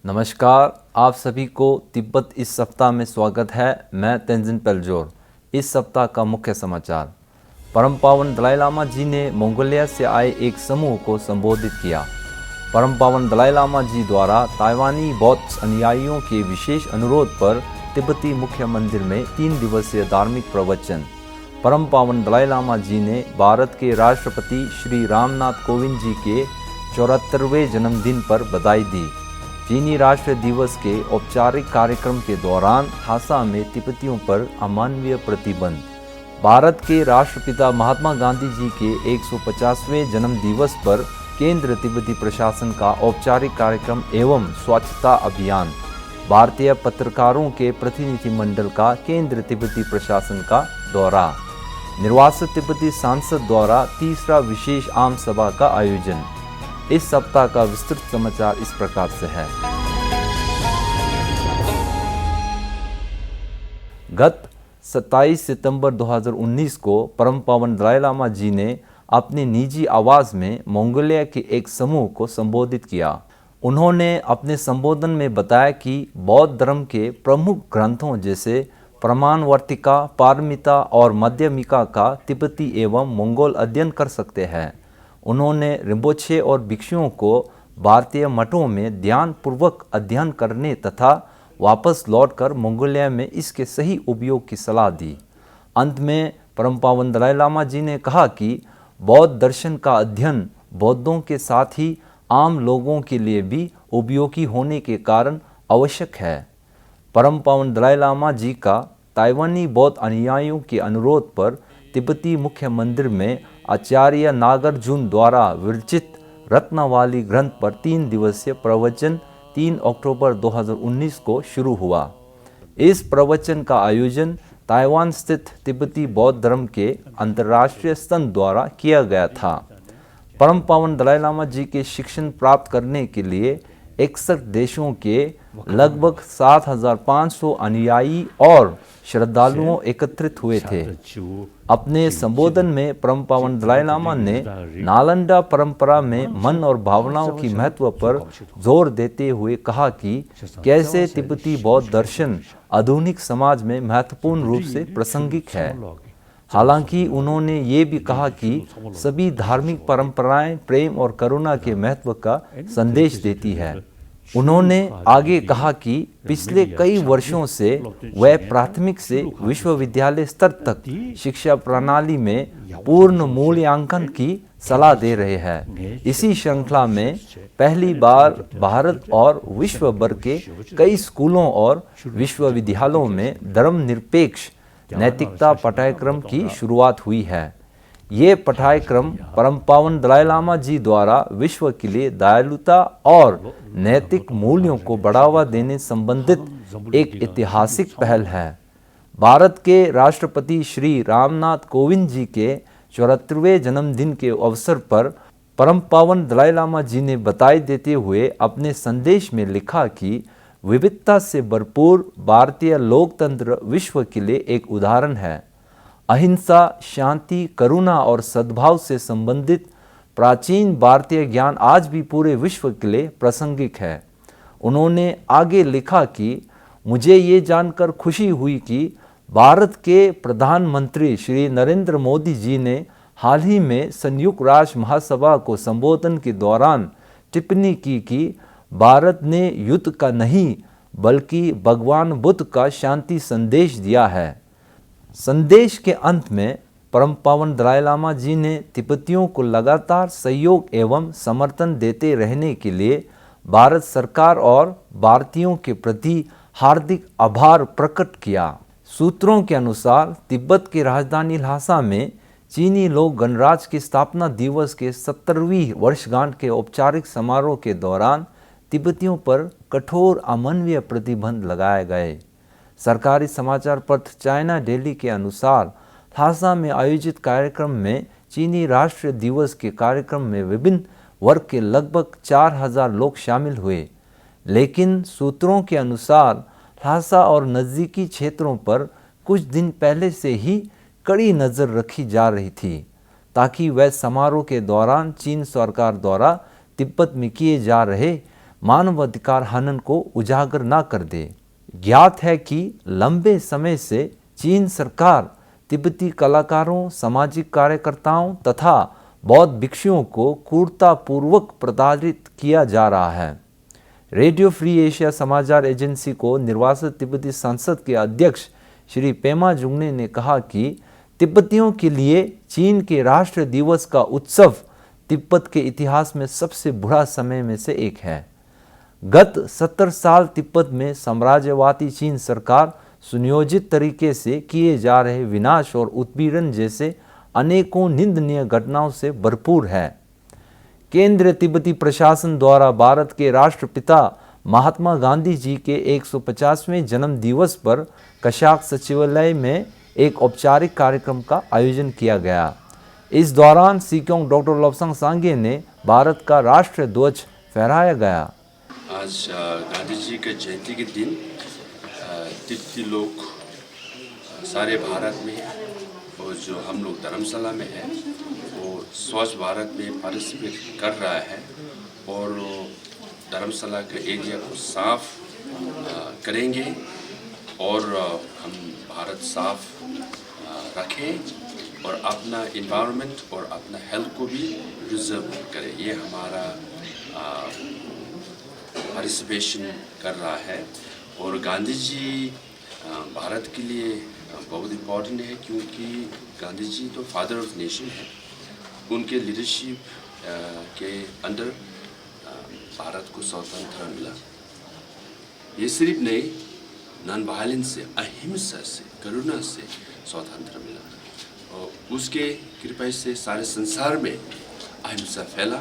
नमस्कार, आप सभी को तिब्बत इस सप्ताह में स्वागत है। मैं तेंजिन पेल्जोर। इस सप्ताह का मुख्य समाचार। परम पावन दलाई लामा जी ने मंगोलिया से आए एक समूह को संबोधित किया। परम पावन दलाई लामा जी द्वारा ताइवानी बौद्ध अनुयायियों के विशेष अनुरोध पर तिब्बती मुख्य मंदिर में 3 दिवसीय धार्मिक प्रवचन। परम पावन दलाई लामा जी ने भारत के राष्ट्रपति श्री रामनाथ कोविंद जी के 74वें जन्मदिन पर बधाई दी। चीनी राष्ट्रीय दिवस के औपचारिक कार्यक्रम के दौरान ल्हासा में तिब्बतियों पर अमानवीय प्रतिबंध। भारत के राष्ट्रपिता महात्मा गांधी जी के 150वें जन्म दिवस पर केंद्र तिब्बती प्रशासन का औपचारिक कार्यक्रम एवं स्वच्छता अभियान। भारतीय पत्रकारों के प्रतिनिधिमंडल का केंद्र तिब्बती प्रशासन का दौरा। निर्वासित तिब्बती सांसद द्वारा तीसरा विशेष आम सभा का आयोजन। इस सप्ताह का विस्तृत समाचार इस प्रकार से है। गत 27 सितंबर 2019 को परम पावन दलाई लामा जी ने अपने निजी आवास में मंगोलिया के एक समूह को संबोधित किया। उन्होंने अपने संबोधन में बताया कि बौद्ध धर्म के प्रमुख ग्रंथों जैसे प्रमाणवर्तिका, पारमिता और मध्यमिका का तिब्बती एवं मंगोल अध्ययन कर सकते हैं। उन्होंने रिम्पोछे और भिक्षुओं को भारतीय मठों में ध्यानपूर्वक अध्ययन करने तथा वापस लौटकर मंगोलिया में इसके सही उपयोग की सलाह दी। अंत में परम पावन दलाई लामा जी ने कहा कि बौद्ध दर्शन का अध्ययन बौद्धों के साथ ही आम लोगों के लिए भी उपयोगी होने के कारण आवश्यक है। परम पावन दलाई लामा जी का ताइवानी बौद्ध अनुयायियों के अनुरोध पर तिब्बती मुख्य मंदिर में आचार्य नागार्जुन द्वारा विरचित रत्नावली ग्रंथ पर 3 दिवसीय प्रवचन 3 अक्टूबर 2019 को शुरू हुआ। इस प्रवचन का आयोजन ताइवान स्थित तिब्बती बौद्ध धर्म के अंतर्राष्ट्रीय संघ द्वारा किया गया था। परम पावन दलाई लामा जी के शिक्षण प्राप्त करने के लिए 61 देशों के लगभग 7,500 अनुयायी और श्रद्धालुओं एकत्रित हुए थे। अपने संबोधन में परम पावन दलाई लामा ने नालंदा परंपरा में मन और भावनाओं की महत्व पर जोर देते हुए कहा कि कैसे तिब्बती बौद्ध दर्शन आधुनिक समाज में महत्वपूर्ण रूप से प्रासंगिक है। हालांकि उन्होंने ये भी कहा कि सभी धार्मिक परंपराएं प्रेम और करुणा के महत्व का संदेश देती है। उन्होंने आगे कहा कि पिछले कई वर्षों से वह प्राथमिक से विश्वविद्यालय स्तर तक शिक्षा प्रणाली में पूर्ण मूल्यांकन की सलाह दे रहे हैं। इसी श्रृंखला में पहली बार भारत और विश्व भर के कई स्कूलों और विश्वविद्यालयों में धर्मनिरपेक्ष नैतिकता पाठ्यक्रम की शुरुआत हुई है। ये पाठ्यक्रम परम पावन दलाई लामा जी द्वारा विश्व के लिए दयालुता और नैतिक मूल्यों को बढ़ावा देने संबंधित एक ऐतिहासिक पहल है। भारत के राष्ट्रपति श्री रामनाथ कोविंद जी के 74वें जन्मदिन के अवसर पर परम पावन दलाई लामा जी ने बधाई देते हुए अपने संदेश में लिखा कि विविधता से भरपूर भारतीय लोकतंत्र विश्व के लिए एक उदाहरण है। अहिंसा, शांति, करुणा और सद्भाव से संबंधित प्राचीन भारतीय ज्ञान आज भी पूरे विश्व के लिए प्रासंगिक है। उन्होंने आगे लिखा कि मुझे ये जानकर खुशी हुई कि भारत के प्रधानमंत्री श्री नरेंद्र मोदी जी ने हाल ही में संयुक्त राष्ट्र महासभा को संबोधन के दौरान टिप्पणी की कि भारत ने युद्ध का नहीं बल्कि भगवान बुद्ध का शांति संदेश दिया है। संदेश के अंत में परम पावन दलाई लामा जी ने तिब्बतियों को लगातार सहयोग एवं समर्थन देते रहने के लिए भारत सरकार और भारतीयों के प्रति हार्दिक आभार प्रकट किया। सूत्रों के अनुसार तिब्बत की राजधानी ल्हासा में चीनी लोक गणराज्य की स्थापना दिवस के 70वीं वर्षगांठ के औपचारिक समारोह के दौरान तिब्बतियों पर कठोर अमानवीय प्रतिबंध लगाए गए। सरकारी समाचार पत्र चाइना डेली के अनुसार ल्हासा में आयोजित कार्यक्रम में चीनी राष्ट्रीय दिवस के कार्यक्रम में विभिन्न वर्ग के लगभग 4,000 लोग शामिल हुए। लेकिन सूत्रों के अनुसार ल्हासा और नज़दीकी क्षेत्रों पर कुछ दिन पहले से ही कड़ी नज़र रखी जा रही थी ताकि वह समारोह के दौरान चीन सरकार द्वारा तिब्बत में किए जा रहे मानवाधिकार हनन को उजागर न कर दे। ज्ञात है कि लंबे समय से चीन सरकार तिब्बती कलाकारों, सामाजिक कार्यकर्ताओं तथा बौद्ध भिक्षुओं को क्रूरतापूर्वक प्रताड़ित किया जा रहा है। रेडियो फ्री एशिया समाचार एजेंसी को निर्वासित तिब्बती संसद के अध्यक्ष श्री पेमा जुंगने ने कहा कि तिब्बतियों के लिए चीन के राष्ट्र दिवस का उत्सव तिब्बत के इतिहास में सबसे बुरा समय में से एक है। गत 70 साल तिब्बत में साम्राज्यवादी चीन सरकार सुनियोजित तरीके से किए जा रहे विनाश और उत्पीड़न जैसे अनेकों निंदनीय घटनाओं से भरपूर है। केंद्रीय तिब्बती प्रशासन द्वारा भारत के राष्ट्रपिता महात्मा गांधी जी के 150वें जन्म दिवस पर कशाक सचिवालय में एक औपचारिक कार्यक्रम का आयोजन किया गया। इस दौरान सिक्योंग डॉक्टर लोब्सांग सांगे ने भारत का राष्ट्रीय ध्वज फहराया गया। आज गांधी जी के जयंती के दिन तिब्बती लोग सारे भारत में और जो हम लोग धर्मशाला में है वो स्वच्छ भारत में पार्टिसिपेट कर रहा है और धर्मशाला के एरिया को साफ करेंगे और हम भारत साफ रखें और अपना इन्वायरमेंट और अपना हेल्थ को भी प्रिजर्व करें। ये हमारा पार्टिसिपेशन कर रहा है और गांधी जी भारत के लिए बहुत इम्पोर्टेंट है क्योंकि गांधी जी तो फादर ऑफ नेशन है। उनके लीडरशिप के अंडर भारत को स्वतंत्रता मिला। ये सिर्फ नहीं, नॉन वायलेंस से, अहिंसा से, करुणा से स्वतंत्र मिला और उसके कृपा से सारे संसार में अहिंसा फैला।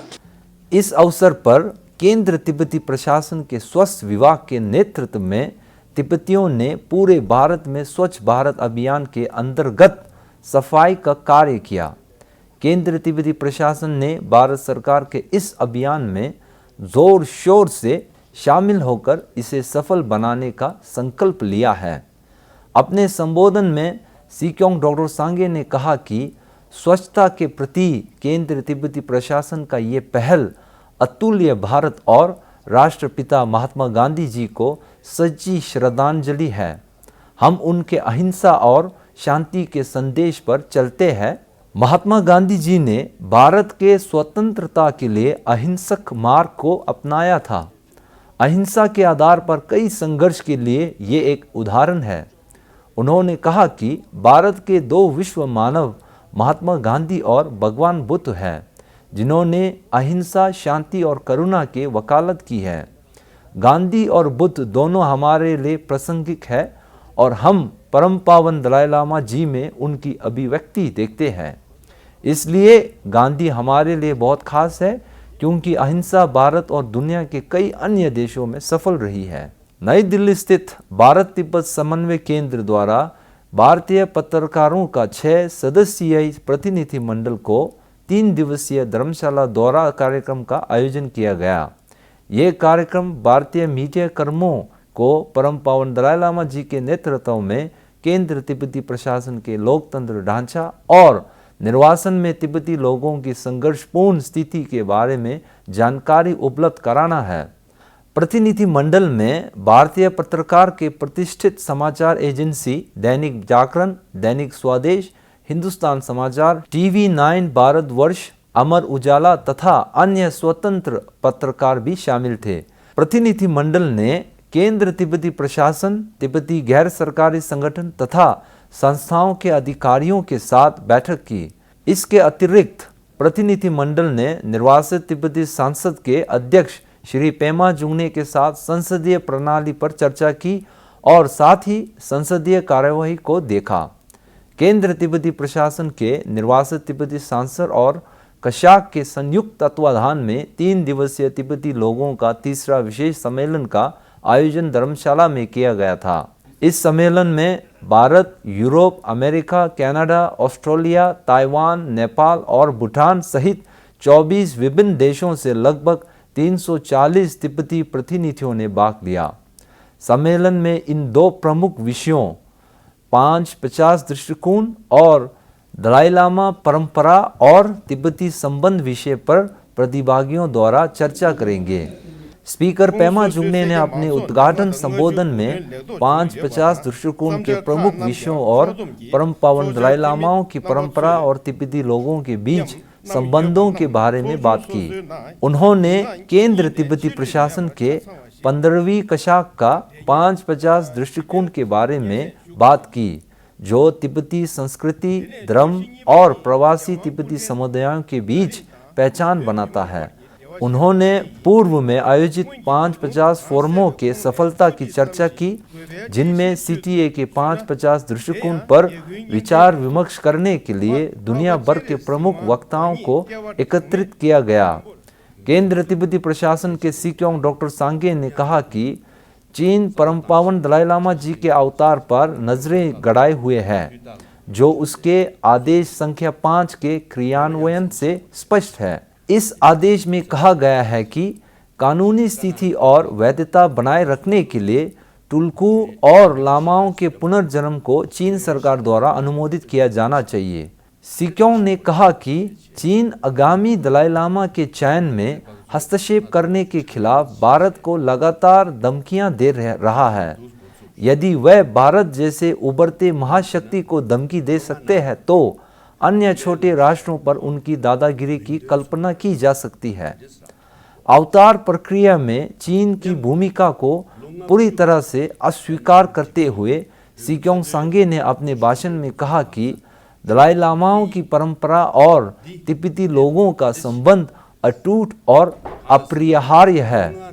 इस अवसर पर केंद्र तिब्बती प्रशासन के स्वास्थ्य विभाग के नेतृत्व में तिब्बतियों ने पूरे भारत में स्वच्छ भारत अभियान के अंतर्गत सफाई का कार्य किया। केंद्र तिब्बती प्रशासन ने भारत सरकार के इस अभियान में जोर शोर से शामिल होकर इसे सफल बनाने का संकल्प लिया है। अपने संबोधन में सिक्योंग डॉक्टर सांगे ने कहा कि स्वच्छता के प्रति केंद्र तिब्बती प्रशासन का ये पहल अतुल्य भारत और राष्ट्रपिता महात्मा गांधी जी को सच्ची श्रद्धांजलि है। हम उनके अहिंसा और शांति के संदेश पर चलते हैं। महात्मा गांधी जी ने भारत के स्वतंत्रता के लिए अहिंसक मार्ग को अपनाया था। अहिंसा के आधार पर कई संघर्ष के लिए ये एक उदाहरण है। उन्होंने कहा कि भारत के दो विश्व मानव महात्मा गांधी और भगवान बुद्ध हैं, जिन्होंने अहिंसा, शांति और करुणा की वकालत की है। गांधी और बुद्ध दोनों हमारे लिए प्रासंगिक है और हम परम पावन दलाई लामा जी में उनकी अभिव्यक्ति देखते हैं। इसलिए गांधी हमारे लिए बहुत खास है क्योंकि अहिंसा भारत और दुनिया के कई अन्य देशों में सफल रही है। नई दिल्ली स्थित भारत तिब्बत समन्वय केंद्र द्वारा भारतीय पत्रकारों का 6 सदस्यीय प्रतिनिधि मंडल को 3 दिवसीय धर्मशाला दौरा कार्यक्रम का आयोजन किया गया। ये कार्यक्रम भारतीय मीडिया कर्मियों को परम पावन दलाई लामा जी के नेतृत्व में केंद्र तिब्बती प्रशासन के लोकतंत्र ढांचा और निर्वासन में तिब्बती लोगों की संघर्षपूर्ण स्थिति के बारे में जानकारी उपलब्ध कराना है। प्रतिनिधि मंडल में भारतीय पत्रकार के प्रतिष्ठित समाचार एजेंसी दैनिक जागरण, दैनिक स्वदेश, हिंदुस्तान समाचार, टीवी 9 भारतवर्ष, अमर उजाला तथा अन्य स्वतंत्र पत्रकार भी शामिल थे। प्रतिनिधि मंडल ने केंद्र तिब्बती प्रशासन, तिब्बती गैर सरकारी संगठन तथा संस्थाओं के अधिकारियों के साथ बैठक की। इसके अतिरिक्त प्रतिनिधि मंडल ने निर्वासित तिब्बती संसद के अध्यक्ष श्री पेमा जुंगने के साथ संसदीय प्रणाली पर चर्चा की और साथ ही संसदीय कार्यवाही को देखा। केंद्र तिब्बती प्रशासन के निर्वासित तिब्बती सांसद और कशाक के संयुक्त तत्वाधान में 3 दिवसीय तिब्बती लोगों का तीसरा विशेष सम्मेलन का आयोजन धर्मशाला में किया गया था। इस सम्मेलन में Bharat, Europe, America, Canada, Australia, Taiwan, Nepal और भूटान सहित 24 विभिन्न देशों से लगभग 340 तिब्बती प्रतिनिधियों ने भाग लिया। सम्मेलन में इन 2 प्रमुख विषयों 550 दृष्टिकोण और दलाई लामा परंपरा और तिब्बती संबंध विषय पर प्रतिभागियों द्वारा चर्चा करेंगे। स्पीकर पेमा जुंगने ने अपने उद्घाटन संबोधन में 550 दृष्टिकोण के प्रमुख विषयों और परम पावन दलाई लामाओं की परंपरा और तिब्बती लोगों के बीच संबंधों के बारे में बात की। उन्होंने केंद्र तिब्बती प्रशासन के 15वीं कशाक का 550 दृष्टिकोण के बारे में बात की, जो तिब्बती संस्कृति, धर्म और प्रवासी तिब्बती समुदायों के बीच पहचान बनाता है। उन्होंने पूर्व में आयोजित 550 फोरमों के सफलता की चर्चा की, जिनमें सीटीए के 550 दृष्टिकोण पर विचार विमर्श करने के लिए दुनिया भर के प्रमुख वक्ताओं को एकत्रित किया गया। केंद्र तिब्बती प्रशासन के सिक्योंग डॉक्टर सांगे ने कहा कि चीन परम पावन दलाई लामा जी के अवतार पर नजरें गड़ाए हुए है, जो उसके आदेश संख्या 5 के क्रियान्वयन से स्पष्ट है। इस आदेश में कहा गया है कि कानूनी स्थिति और वैधता बनाए रखने के लिए टुल्कू और लामाओं के पुनर्जन्म को चीन सरकार द्वारा अनुमोदित किया जाना चाहिए। सिक्योंग ने कहा कि चीन आगामी दलाई लामा के चयन में हस्तक्षेप करने के खिलाफ भारत को लगातार धमकियां दे रहा है। यदि वह भारत जैसे उभरते महाशक्ति को धमकी दे सकते हैं तो अन्य छोटे राष्ट्रों पर उनकी दादागिरी की कल्पना की जा सकती है। अवतार प्रक्रिया में चीन की भूमिका को पूरी तरह से अस्वीकार करते हुए सिक्योंग सांगे ने अपने भाषण में कहा कि दलाई लामाओं की परंपरा और तिब्बती लोगों का संबंध अटूट और अपरिहार्य है।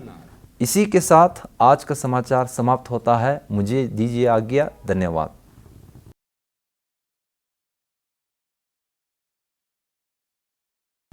इसी के साथ आज का समाचार समाप्त होता है। मुझे दीजिए आज्ञा। धन्यवाद।